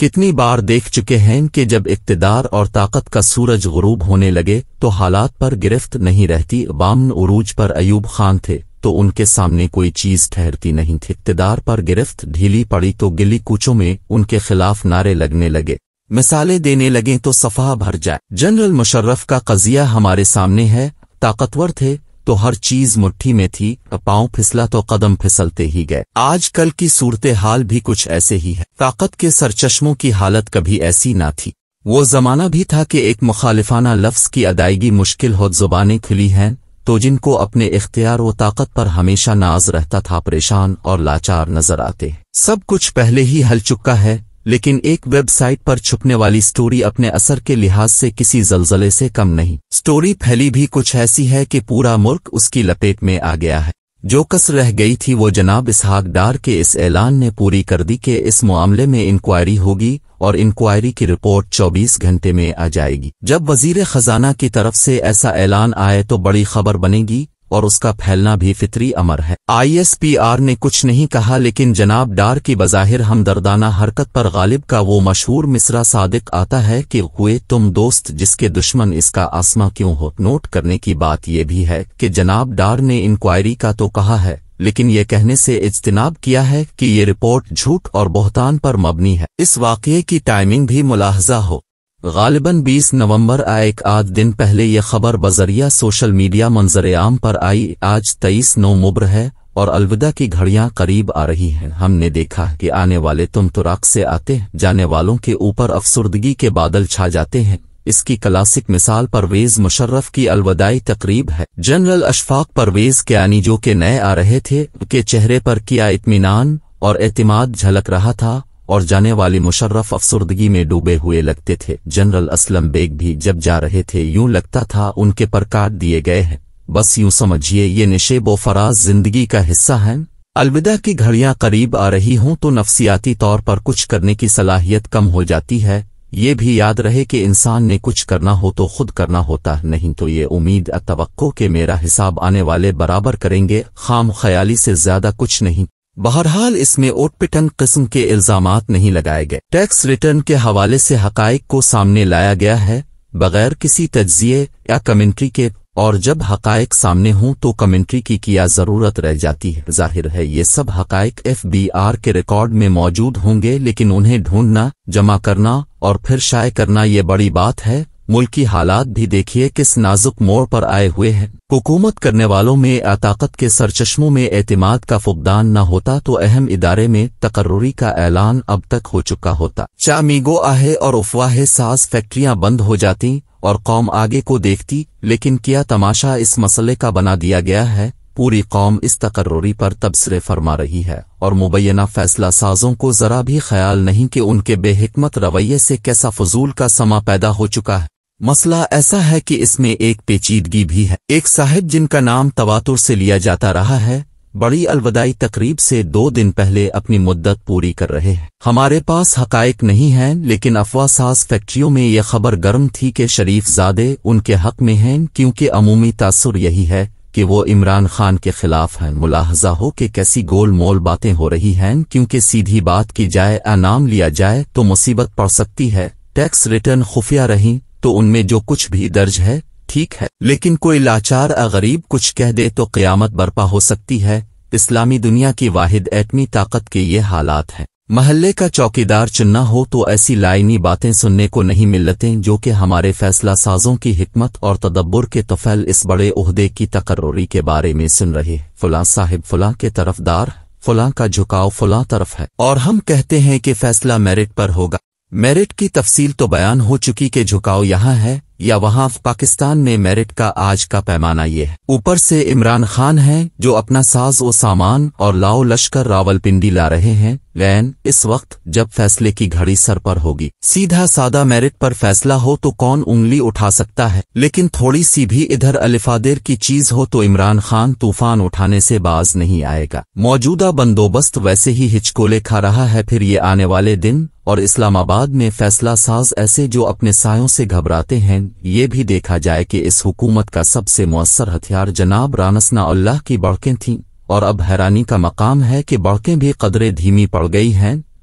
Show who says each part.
Speaker 1: کتنی بار دیکھ چکے ہیں کہ جب اقتدار اور طاقت کا سورج غروب ہونے لگے تو حالات پر گرفت نہیں رہتی۔ بامن عروج پر ایوب خان تھے تو ان کے سامنے کوئی چیز ٹھہرتی نہیں تھی۔ اقتدار پر گرفت ڈھیلی پڑی تو گلی کوچوں میں ان کے خلاف نعرے لگنے لگے، مثالیں دینے لگیں تو صفحہ بھر جائے۔ جنرل مشرف کا قضیہ ہمارے سامنے ہے۔ طاقتور تھے تو ہر چیز مٹھی میں تھی، پاؤں پھسلا تو قدم پھسلتے ہی گئے۔ آج کل کی صورتحال بھی کچھ ایسے ہی ہے۔ طاقت کے سرچشموں کی حالت کبھی ایسی نہ تھی۔ وہ زمانہ بھی تھا کہ ایک مخالفانہ لفظ کی ادائیگی مشکل ہو، زبانیں کھلی ہیں تو جن کو اپنے اختیار و طاقت پر ہمیشہ ناز رہتا تھا پریشان اور لاچار نظر آتے۔ سب کچھ پہلے ہی ہل چکا ہے، لیکن ایک ویب سائٹ پر چھپنے والی سٹوری اپنے اثر کے لحاظ سے کسی زلزلے سے کم نہیں۔ سٹوری پھیلی بھی کچھ ایسی ہے کہ پورا ملک اس کی لپیٹ میں آ گیا ہے۔ جو کسر رہ گئی تھی وہ جناب اسحاق ڈار کے اس اعلان نے پوری کر دی کہ اس معاملے میں انکوائری ہوگی اور انکوائری کی رپورٹ 24 گھنٹے میں آ جائے گی۔ جب وزیر خزانہ کی طرف سے ایسا اعلان آئے تو بڑی خبر بنے گی اور اس کا پھیلنا بھی فطری امر ہے۔ ISPR نے کچھ نہیں کہا، لیکن جناب ڈار کی بظاہر ہمدردانہ حرکت پر غالب کا وہ مشہور مصرع صادق آتا ہے کہ ہوئے تم دوست جس کے دشمن اس کا آسماں کیوں ہو۔ نوٹ کرنے کی بات یہ بھی ہے کہ جناب ڈار نے انکوائری کا تو کہا ہے، لیکن یہ کہنے سے اجتناب کیا ہے کہ یہ رپورٹ جھوٹ اور بہتان پر مبنی ہے۔ اس واقعے کی ٹائمنگ بھی ملاحظہ ہو۔ غالباً 20 نومبر ایک آدھ دن پہلے یہ خبر بذریعہ سوشل میڈیا منظر عام پر آئی۔ آج 23 نومبر ہے اور الوداع کی گھڑیاں قریب آ رہی ہیں۔ ہم نے دیکھا کہ آنے والے تم تراک سے آتے ہیں، جانے والوں کے اوپر افسردگی کے بادل چھا جاتے ہیں۔ اس کی کلاسک مثال پرویز مشرف کی الوداعی تقریب ہے۔ جنرل اشفاق پرویز کیانی جو کہ نئے آ رہے تھے کے چہرے پر کیا اطمینان اور اعتماد جھلک رہا تھا، اور جانے والی مشرف افسردگی میں ڈوبے ہوئے لگتے تھے۔ جنرل اسلم بیگ بھی جب جا رہے تھے یوں لگتا تھا ان کے پر کاٹ دیے گئے ہیں۔ بس یوں سمجھیے یہ نشیب و فراز زندگی کا حصہ ہیں۔ الوداع کی گھڑیاں قریب آ رہی ہوں تو نفسیاتی طور پر کچھ کرنے کی صلاحیت کم ہو جاتی ہے۔ یہ بھی یاد رہے کہ انسان نے کچھ کرنا ہو تو خود کرنا ہوتا، نہیں تو یہ امید توقع کہ میرا حساب آنے والے برابر کریں گے، خام خیالی سے زیادہ کچھ نہیں۔ بہرحال اس میں اوٹ پٹن قسم کے الزامات نہیں لگائے گئے۔ ٹیکس ریٹرن کے حوالے سے حقائق کو سامنے لایا گیا ہے بغیر کسی تجزیے یا کمنٹری کے، اور جب حقائق سامنے ہوں تو کمنٹری کی کیا ضرورت رہ جاتی ہے۔ ظاہر ہے یہ سب حقائق FBR کے ریکارڈ میں موجود ہوں گے، لیکن انہیں ڈھونڈنا، جمع کرنا اور پھر شائع کرنا یہ بڑی بات ہے۔ ملکی حالات بھی دیکھیے کس نازک موڑ پر آئے ہوئے ہیں۔ حکومت کرنے والوں میں طاقت کے سرچشموں میں اعتماد کا فقدان نہ ہوتا تو اہم ادارے میں تقرری کا اعلان اب تک ہو چکا ہوتا۔ چامیگو آہے اور افواہ ساز فیکٹریاں بند ہو جاتی اور قوم آگے کو دیکھتی، لیکن کیا تماشا اس مسئلے کا بنا دیا گیا ہے۔ پوری قوم اس تقرری پر تبصرے فرما رہی ہے اور مبینہ فیصلہ سازوں کو ذرا بھی خیال نہیں کہ ان کے بے حکمت رویے سے کیسا فضول کا سما پیدا ہو چکا ہے۔ مسئلہ ایسا ہے کہ اس میں ایک پیچیدگی بھی ہے۔ ایک صاحب جن کا نام تواتر سے لیا جاتا رہا ہے، بڑی الوداعی تقریب سے 2 دن پہلے اپنی مدت پوری کر رہے ہیں۔ ہمارے پاس حقائق نہیں ہیں، لیکن افواہ ساز فیکٹریوں میں یہ خبر گرم تھی کہ شریف زادے ان کے حق میں ہیں، کیونکہ عمومی تاثر یہی ہے کہ وہ عمران خان کے خلاف ہیں۔ ملاحظہ ہو کہ کیسی گول مول باتیں ہو رہی ہیں، کیونکہ سیدھی بات کی جائے، نام لیا جائے تو مصیبت پڑ سکتی ہے۔ ٹیکس ریٹرن خفیہ رہیں تو ان میں جو کچھ بھی درج ہے ٹھیک ہے، لیکن کوئی لاچار غریب کچھ کہہ دے تو قیامت برپا ہو سکتی ہے۔ اسلامی دنیا کی واحد ایٹمی طاقت کے یہ حالات ہیں۔ محلے کا چوکیدار چننا ہو تو ایسی لائنی باتیں سننے کو نہیں ملتیں جو کہ ہمارے فیصلہ سازوں کی حکمت اور تدبر کے طفیل اس بڑے عہدے کی تقرری کے بارے میں سن رہے۔ فلاں صاحب فلاں کے طرفدار، فلاں کا جھکاؤ فلاں طرف ہے، اور ہم کہتے ہیں کہ فیصلہ میرٹ پر ہوگا۔ میرٹ کی تفصیل تو بیان ہو چکی کہ جھکاؤ یہاں ہے یا وہاں۔ پاکستان میں میرٹ کا آج کا پیمانہ یہ ہے۔ اوپر سے عمران خان ہیں جو اپنا ساز و سامان اور لاؤ لشکر راولپنڈی لا رہے ہیں، لین اس وقت جب فیصلے کی گھڑی سر پر ہوگی۔ سیدھا سادہ میرٹ پر فیصلہ ہو تو کون انگلی اٹھا سکتا ہے، لیکن تھوڑی سی بھی ادھر الفادر کی چیز ہو تو عمران خان طوفان اٹھانے سے باز نہیں آئے گا۔ موجودہ بندوبست ویسے ہی ہچکولے کھا رہا ہے، پھر یہ آنے والے دن اور اسلام آباد میں فیصلہ ساز ایسے جو اپنے سایوں سے گھبراتے ہیں۔ یہ بھی دیکھا جائے کہ اس حکومت کا سب سے مؤثر ہتھیار جناب رانسنا اللہ کی بڑکیں تھیں، اور اب حیرانی کا مقام ہے کہ بڑکیں بھی قدرے دھیمی پڑ گئی ہیں۔